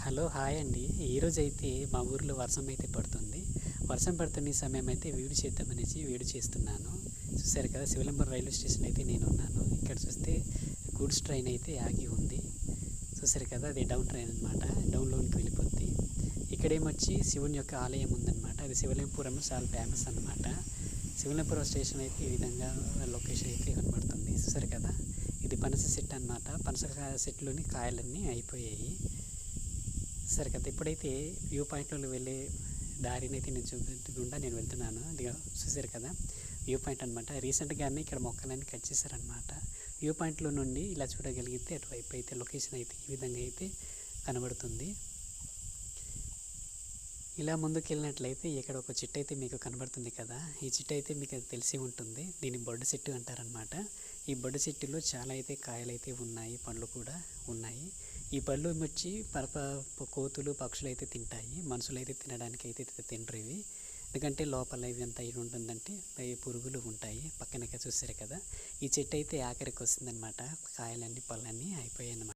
Hello hi అండి. ఈరోజైతే మా ఊరిలో వర్షం అయితే పడుతుంది. వర్షం పడుతున్న ఈ సమయం అయితే వీడియో చేద్దామనేసి వీడియో చేస్తున్నాను. చూసారు కదా, శివలంబరం రైల్వే స్టేషన్ అయితే నేనున్నాను. ఇక్కడ చూస్తే గూడ్స్ ట్రైన్ అయితే ఆగి ఉంది. చూసారు కదా, అది డౌన్ ట్రైన్ అనమాట. డౌన్లోనికి వెళ్ళిపోద్ది. ఇక్కడేమొచ్చి శివుని యొక్క ఆలయం ఉందన్నమాట. అది శివలింగపురంలో చాలా ఫేమస్ అనమాట. శివలింగపురం స్టేషన్ అయితే ఈ విధంగా లొకేషన్ అయితే కనబడుతుంది. చూసారు కదా, ఇది పనస చెట్టు అనమాట. పనస చెట్టులోని కాయలన్నీ అయిపోయాయి. సరే కదా, ఇప్పుడైతే వ్యూ పాయింట్లోకి వెళ్ళే దారిని అయితే నేను చూపించకుండా నేను వెళ్తున్నాను. అది చూసారు కదా, వ్యూ పాయింట్ అనమాట. రీసెంట్గానే ఇక్కడ మొక్కలన్నీ కట్ చేశారనమాట. వ్యూ పాయింట్లో నుండి ఇలా చూడగలిగితే అటువైపు అయితే లొకేషన్ అయితే ఈ విధంగా అయితే కనబడుతుంది. ఇలా ముందుకు వెళ్ళినట్లయితే ఇక్కడ ఒక చెట్టు అయితే మీకు కనబడుతుంది కదా. ఈ చెట్టు అయితే మీకు అది తెలిసి ఉంటుంది. దీన్ని బొడ్డు చెట్టు అంటారనమాట. ఈ బొడ్డు చెట్టులో చాలా అయితే కాయలు అయితే ఉన్నాయి, పండ్లు కూడా ఉన్నాయి. ఈ పళ్ళు వచ్చి కోతులు పక్షులు అయితే తింటాయి. మనుషులు అయితే తినడానికి అయితే తినరు ఇవి. ఎందుకంటే లోపల ఇవి అంతా ఇది ఉంటుందంటే పురుగులు ఉంటాయి. పక్కనగా చూసారు కదా, ఈ చెట్టు అయితే ఆఖరికి వస్తుందన్నమాట. కాయలన్నీ పళ్ళన్నీ అయిపోయాయి అన్నమాట.